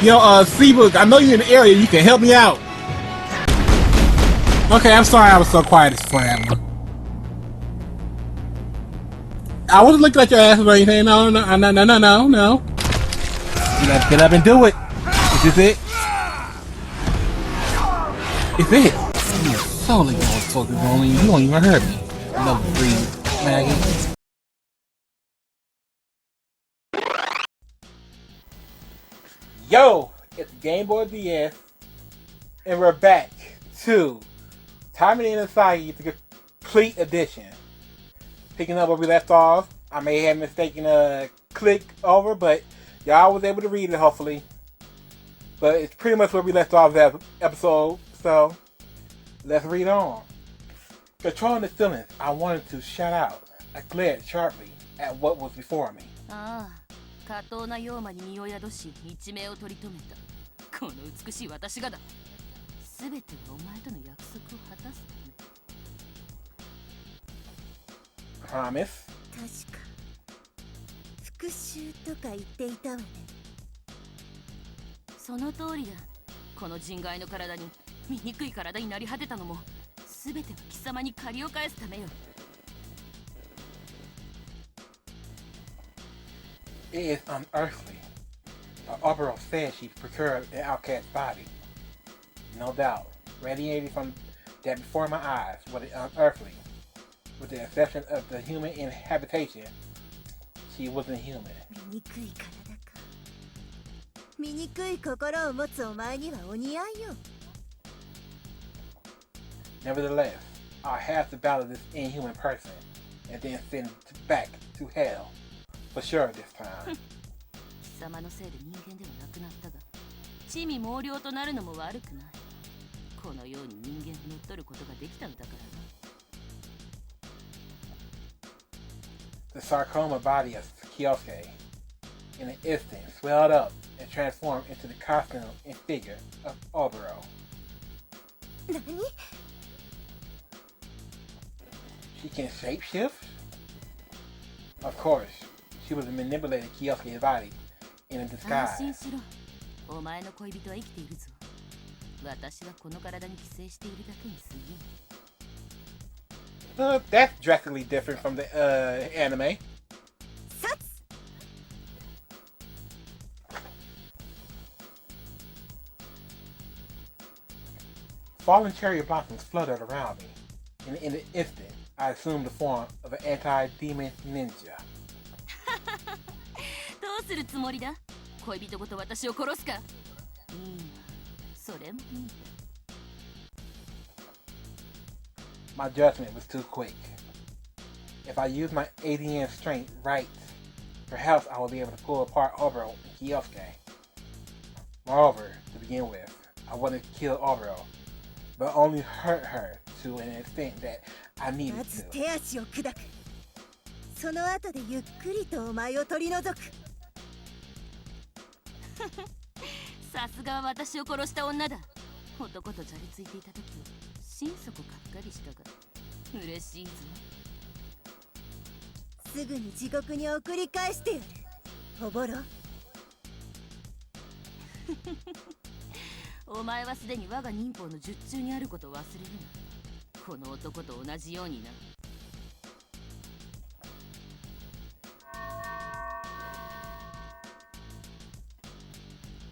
Yo, Seabook, I know you're in the area. You can help me out. Okay, I'm sorry I was so quiet this forever. I wasn't looking at your ass or anything. No. Get up and do it. Is this it? Is it? You're solely going focus on you. You don't even hurt me. Level 3, maggot. Yo, it's Game Boy DS, and we're back to Taimanin Asagi, the complete edition. Picking up where we left off. I may have mistaken a click over, but y'all was able to read it, hopefully. But it's pretty much where we left off that episode, so let's read on. Controlling the feelings, I wanted to shout out. I glared sharply at what was before me. 過当な妖魔に身を宿し一命を取り留めたこの美しい私がだ全てはお前との約束を果たすため Promise? 確か復讐とか言っていたわねその通りだこの人外の体に醜い体になり果てたのも全ては貴様に借りを返すためよ It is unearthly. The Opera said she procured an outcast's body. No doubt, radiating from that before my eyes was unearthly. With the exception of the human inhabitation, she wasn't human. 醜い体か醜い心を持つお前にはお似合いよ Nevertheless, I'll have to battle this inhuman person and then send it back to hell. For sure this time. 貴様のせいで人間ではなくなったが地味猛量となるのも悪くないこのように人間を乗っ取ることができたのだからな The sarcoma body of Kyosuke, in an instant, swelled up and transformed into the costume and figure of Obero. 何 She can shapeshift? Of course, she was manipulating Kyosuke's body in a 安 disguise. 心しろお前の恋人は生きているぞ私はこの体に寄生しているだけに過ぎん That's drastically different from the anime. 殺 Fallen cherry blossoms fluttered around me, and in an instant, I assumed the form of an anti-demon ninja. どうするつもりだ恋人ごと私を殺すかいいなそれもいい My judgment was too quick. If I used my ADN strength right, perhaps I would be able to pull apart Obero and Kyosuke. Moreover, to begin with, I wanted to kill Obero, but only hurt her to an extent that I ま needed ず to. 手足を砕くその後でゆっくりとお前を取り除くさすがは私を殺した女だ男とじゃれついていた時は心底がっかりしたが嬉しいぞすぐに地獄に送り返してやるおぼろお前はすでに我が忍法の術中にあることを忘れるなこの男と同じようにな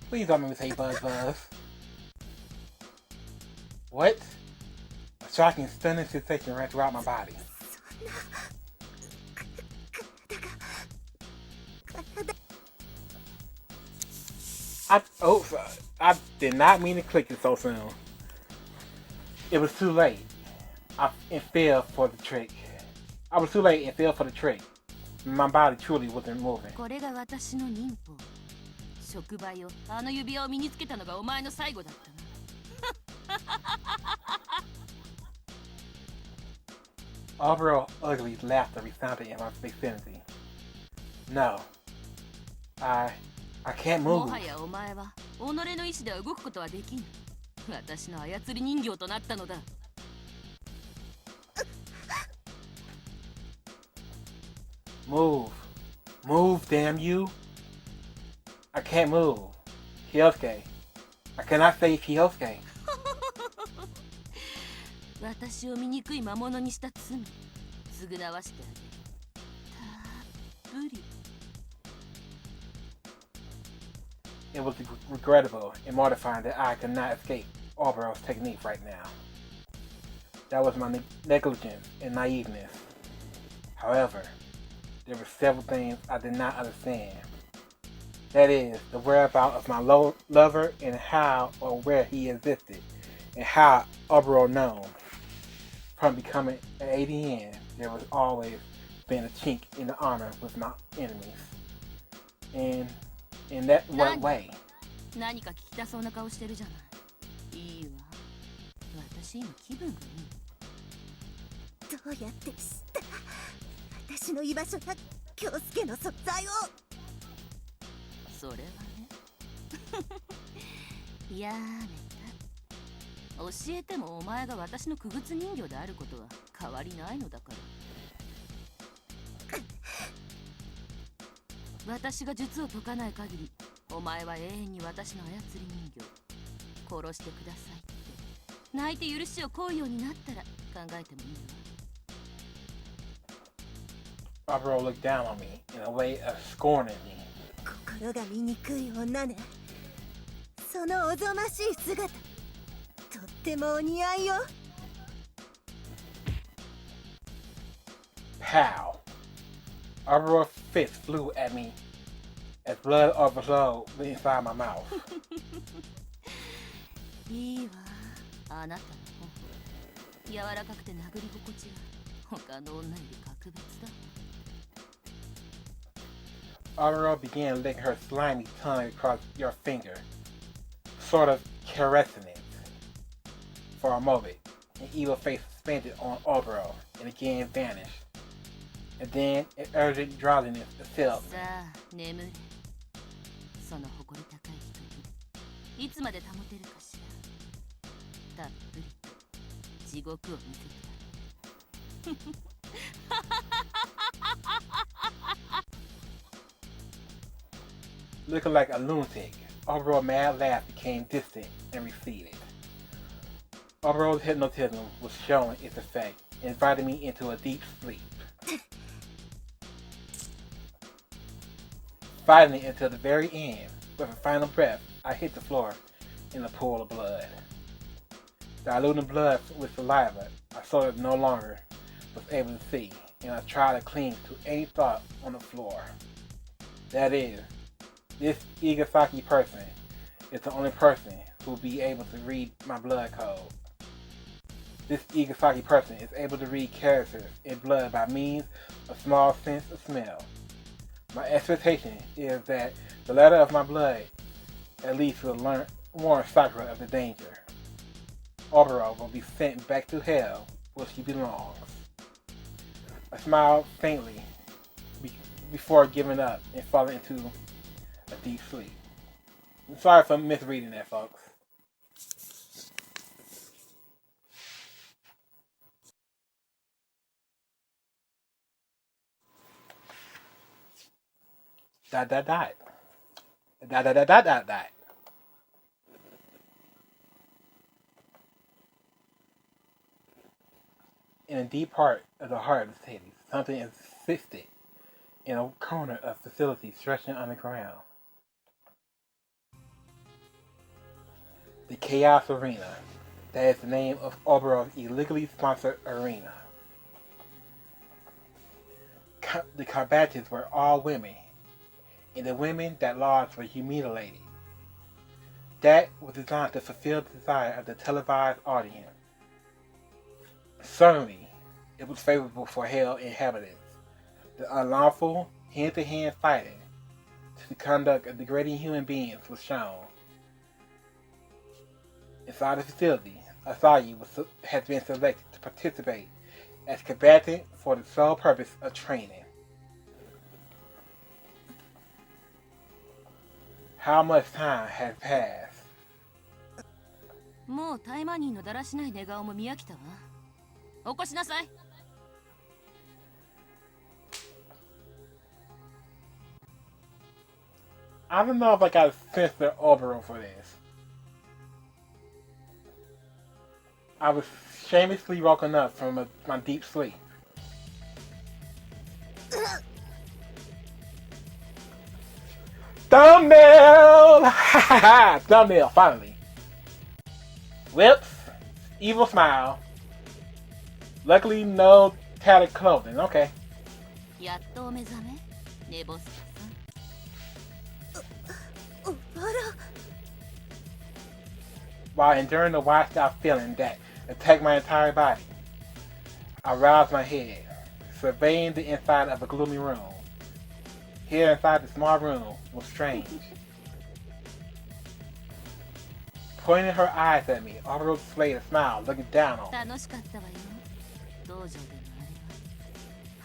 Please don't make me say buzz buzz. What? A shocking, stunning sensation ran throughout my body. I did not mean to click it so soon. It was too late. And fell for the trick. I was too late and fell for the trick. My body truly wasn't moving. これが私の忍法触媒よあの指輪を身につけたのがお前の最後だったな Overall ugly laughter resounded in my vicinity. No. I can't も move. はやお前は己の意志では動くことはできん私の操り人形となったのだ Move. Move, damn you. I can't move. Kyosuke. I cannot save Kyosuke. 私を醜い魔物にした罪償わしてあげる。たっぷり。 It was regrettable and mortifying that I could not escape Albero's technique right now. That was my negligence and naiveness. However, there were several things I did not understand. That is, the whereabouts of my lover and how or where he existed, and how Albero known. From becoming an ADN, there was always been a chink in the armor with my enemies. And in that what way? 何か聞きたそうな顔してるじゃない。いいわ。私今気分がいい。どうやって知った？私の居場所や京介の存在を。それはね。やめた。教えてもお前が私の傀儡人形であることは変わりないのだから。私が術を解かない限り、お前は永遠に私の操り人形。殺してくださいって泣いて許しを請うようになったら考えてもいいわ。Albero looked down on me in a way of scorning me. 心が醜い女ね。そのおぞましい姿、とってもお似合いよ。Pow! Albero's fist flew at me as blood overflowed inside my mouth. いいわ。あなたの頬、柔らかくて殴り心地が他の女より格別だ。Albero began licking her slimy tongue across your finger, sort of caressing it. For a moment, an evil face suspended on Albero and again vanished. And then an urgent drowsiness assailed me. さあ、眠れ。その誇り高い瞳、いつまで保てるかしら。たっぷりと地獄を見せてある。Looking like a lunatic, Albero's mad laugh became distant and receded. Albero's hypnotism was showing its effect, inviting me into a deep sleep. Fighting it until the very end, with a final breath, I hit the floor in a pool of blood. Diluting blood with saliva, I sort of no longer was able to see, and I tried to cling to any thought on the floor. That is, this Igasaki person is the only person who will be able to read my blood code. This Igasaki person is able to read characters in blood by means of small sense of smell. My expectation is that the letter of my blood at least will warn Sakura of the danger. Albero will be sent back to hell where she belongs. I smiled faintly before giving up and falling into a deep sleep. I'm sorry for misreading that, folks. Dot dot dot. Dot dot dot dot dot dot. In a deep part of the heart of the city, something existed in a corner of facility stretching underground. The Chaos Arena. That is the name of Albero's illegally sponsored arena. The combatants were all women, and the women that lost were mutilated. That was designed to fulfill the desire of the televised audience. Certainly, it was favorable for Hell inhabitants. The unlawful, hand-to-hand fighting to the conduct of degrading human beings was shown. Inside the facility, Asagi has been selected to participate as combatant for the sole purpose of training. How much time has passed? もうタイマニーのだらしない寝顔も見飽きたわ。起こしなさい。I don't know if I got a censor Obero for this. I was shamelessly woken up from my deep sleep. Thumbnail! Thumbnail, finally. Lips, evil smile. Luckily, no tattered clothing. Okay. やっとお目覚め寝ぼすけさん。おばら While enduring the washed out feeling that attacked my entire body, I roused my head, surveying the inside of a gloomy room. Here inside the small room was strange. Pointing her eyes at me, Obero displayed a smile, looking down on me. 楽しかったわよ。道場での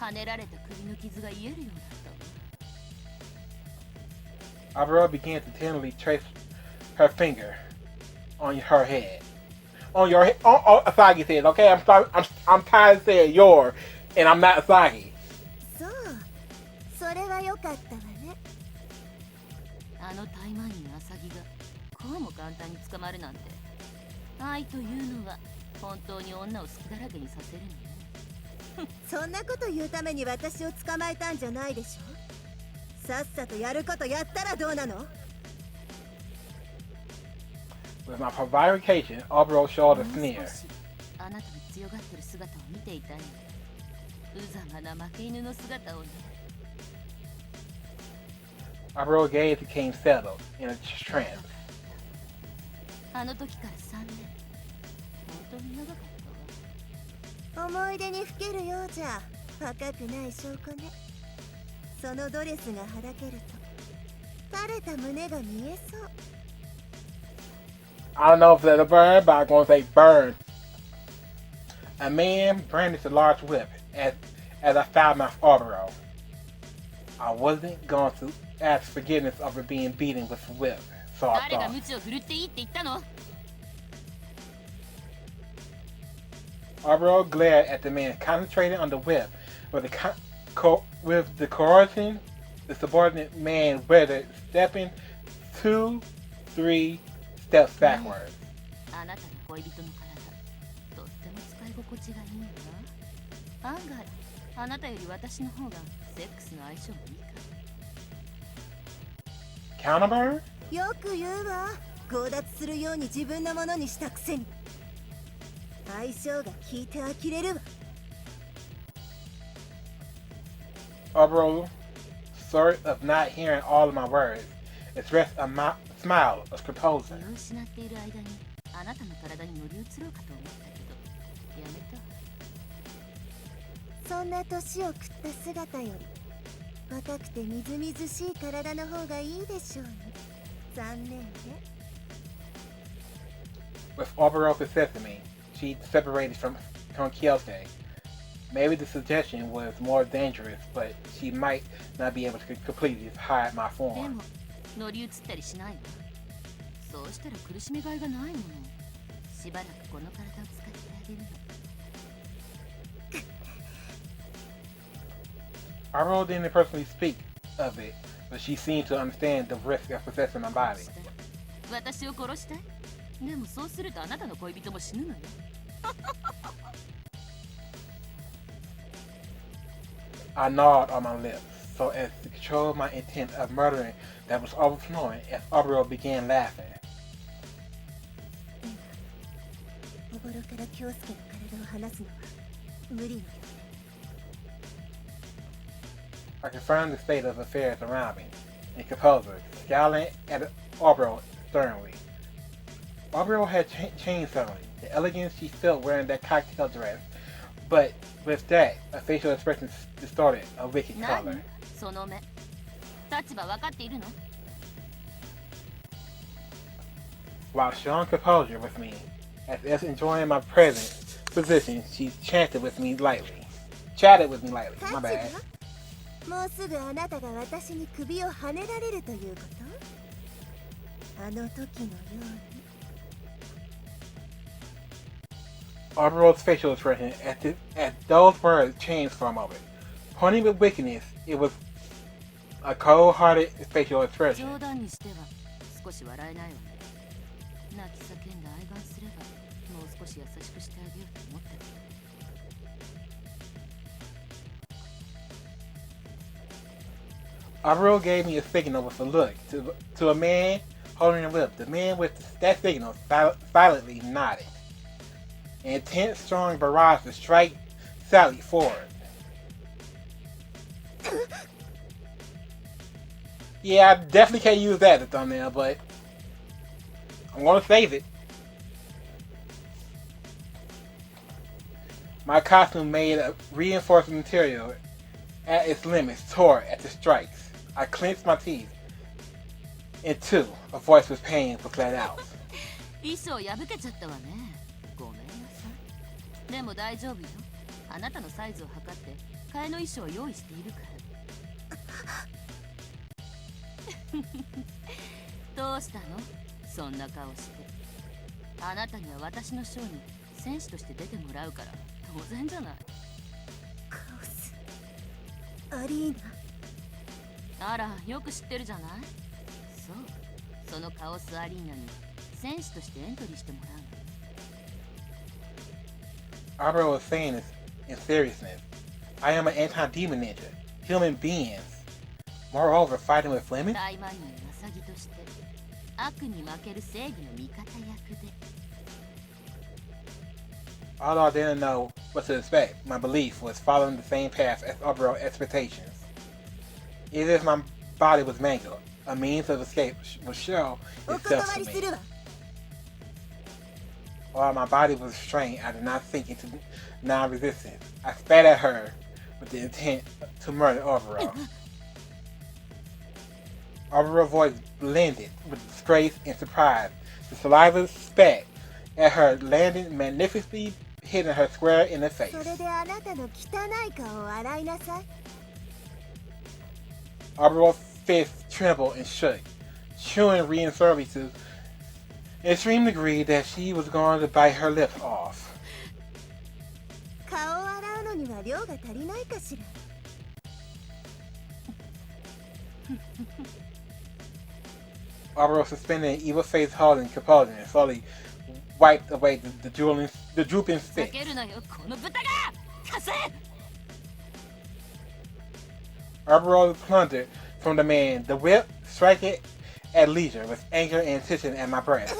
あれは跳ねられた首の傷が癒えるようだったわ。 Obero began to tenderly trace her finger on her head. On your head. Oh, Asagi said, okay, I'm sorry, I'm tired of saying your, and I'm not Asagi. そうそれはよかったわね。あのタイマニンアサギがこうも簡単に捕まるなんて。愛というのは本当に女を好きだらけにさせるのね。そんなこと言うために私を捕まえたんじゃないでしょ。さっさとやることやったらどうなの。 With my provocation, Obero showed a sneer. あなたの強がってる姿を見ていたいの。無様な負け犬の姿をね。 Obero gazed the king settled in a trance. あの時から3年。本当に長かったわ。思い出にふけるようじゃ若くない証拠ね。そのドレスがはだけると垂れた胸が見えそう。 I don't know if that's a burn, but I'm going to say burn. A man brandished a large whip as I found my Obero. I wasn't going to ask forgiveness over being beaten with a whip, so I 誰が thought. 鞭を振るっていいって言ったの。 Obero glared at the man, concentrating on the whip. With the coercion, the subordinate man whether stepping 2, 3 steps backwards. あなたの恋人の体、とっても使い心地がいいわ。案外、あなたより私の方がセックスの相性もいいか。 Counterburn? よく言うわ。強奪するように自分のものにしたくせに。相性が効いて呆れるわ。 Obero, sort of not hearing all of my words, expressed a smile of composure. 気を失っている間にあなたの体に乗り移ろうかと思ったけど、やめた。そんな年を食った姿より若くてみずみずしい体の方がいいでしょうね。残念ね。 With Obero possessing me, she separated from Kyote. Maybe the suggestion was more dangerous, but she might not be able to completely hide my で form. も乗り移ったりしないわ。そうしたら苦しみがいがないもの。しばらくこの体を使ってあげるの。 Obero didn't personally speak of it, but she seemed to understand the risk of possessing my body. 私を殺したい。でもそうするとあなたの恋人も死ぬのよ。 I gnawed on my lips, so as to control my intent of murdering that was overflowing as Obero began laughing. おぼろから京介の体を離すのは無理のよね。 I confirmed the state of affairs around me, and composed, scowling at Obero sternly. Obero had changed suddenly. The elegance she felt wearing that cocktail dress, but with that, a facial expression distorted a wicked 何 color. その目。立場分かっているの？ While showing composure with me, as if enjoying my present position, she chatted with me lightly. My bad. もうすぐあなたが私に首をはねられるということ？あの時のように。 Obero's facial expression as those words changed for a moment. Pointing with wickedness, it was a cold-hearted facial expression. 冗談にしては少し笑えないわね。泣き叫んで愛願すればもう少し優しくしてあげようと思ってる。Aburo gave me a signal with a look. To a man holding her lip, the man with that signal silently nodded. An intense, strong barrage to strike Sally forward. Yeah, I definitely can't use that as a thumbnail, but I'm gonna save it. My costume made of reinforced material at its limits tore at the strikes. I clenched my teeth. In two, a voice with pain was let out. 衣装破けちゃったわね。ごめんなさい。でも大丈夫よ。あなたのサイズを測って替えの衣装を用意しているから。どうしたの？そんな顔して。あなたには私のショーに戦士として出てもらうから当然じゃない。カオスアリーナ。あら、よく知ってるじゃない。そう、そのカオスアリーナに戦士としてエントリーしてもらうの。Aburo was saying this in seriousness. I am an anti-demon ninja, human beings. Moreover, fighting with women? タイマニンアサギとして悪に負ける正義の味方役で。Although I didn't know what to expect, my belief was following the same path as Aburo's expectations. Either if my body was mangled, a means of escape would show itself to me. While my body was restrained, I did not sink into non-resistance. I spat at her with the intent to murder Aburo. Aburo's voice blended with disgrace and surprise. The saliva spat at her, landing magnificently, hitting her square in the face. Aburo's fist trembled and shook, chewing reassurance to an extreme degree that she was going to bite her lips off. Aburo suspended an evil face holding composure and slowly wiped away the drooping spit. Aburo plundered from the man, the whip striking at leisure with anger and tension at my breast.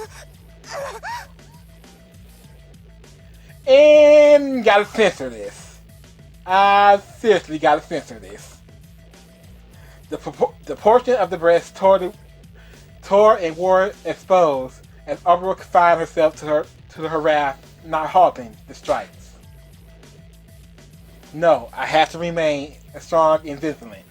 And gotta censor this. I seriously gotta censor this. The portion of the breast tore and wore exposed as Aburo confined herself to her wrath, not halting the strikes. No, I have to remain strong and vigilant.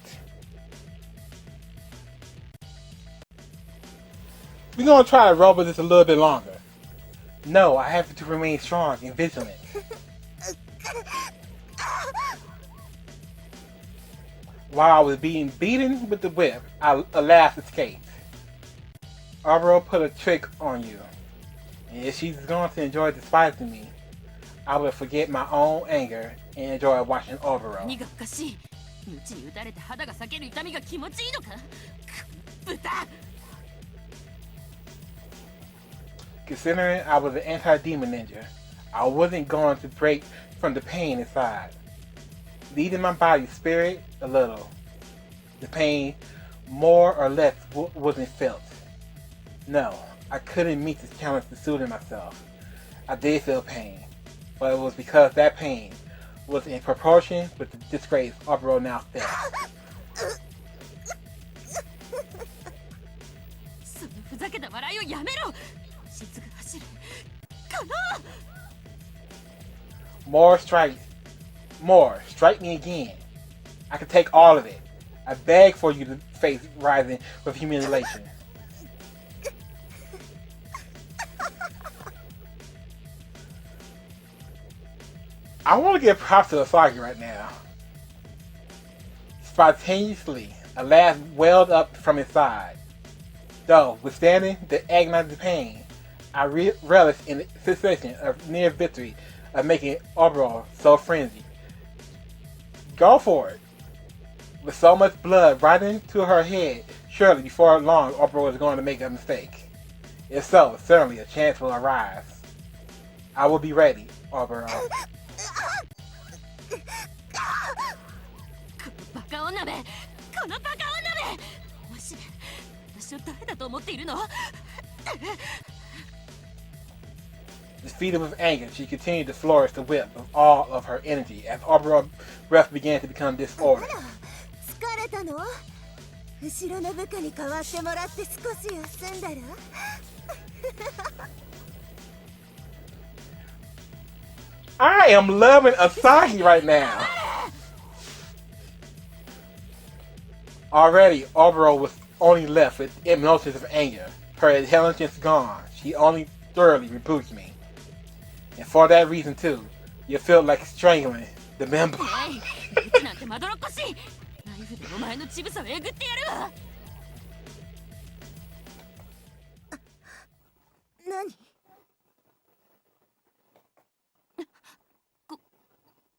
We're gonna try to roll with this a little bit longer. No, I have to remain strong and vigilant. While I was being beaten with the whip, I alas escaped. Aburo put a trick on you, and if she's going to enjoy despising me, I will forget my own anger and enjoy watching Aburo. Considering I was an anti-demon ninja, I wasn't going to break from the pain inside. Leading my body's spirit a little. The pain, more or less, wasn't felt. No, I couldn't meet this challenge to soothe myself. I did feel pain, but it was because that pain was in proportion with the disgrace Aburo now felt. More strikes. More. Strike me again. I can take all of it. I beg for you to face rising with humiliation. I want to give props to Asagi right now. Spontaneously, a laugh welled up from his side. Though, withstanding the agonizing pain, I relished in the sensation of near victory of making Aburo so frenzied. Go for it. With so much blood running to her head, surely before long, Obro is going to make a mistake. If so, certainly a chance will arise. I will be ready, Obro. バカ女め、このバカ女め。マジで私を誰だと思っているの？ Defeated with anger, she continued to flourish the whip with all of her energy as Obro's breath began to become disordered. 疲れたの？後ろの部下に代わってもらって少し休んだらI am loving Asagi right now. Already, Obro was only left with emotions of anger. Her intelligence gone. She only thoroughly rebuked me. And for that reason too, you feel like strangling the member. なんてまどろっこしい。ナイフでお前の乳房をえぐってやるわ。何？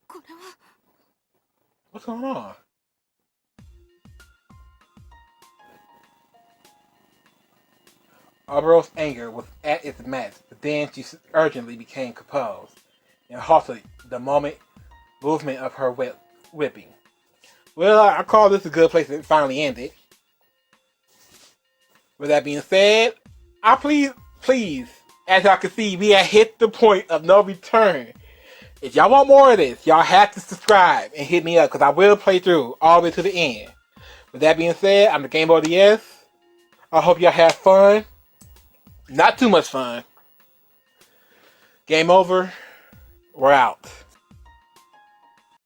これは。What's going on? Obro's anger was at its max, but then she urgently became composed and halted the movement of her whipping. Well, I call this a good place to finally end it. With that being said, please, as y'all can see, we have hit the point of no return. If y'all want more of this, y'all have to subscribe and hit me up because I will play through all the way to the end. With that being said, I'm the Game Boy DS. I hope y'all have fun. Not too much fun. Game over. We're out.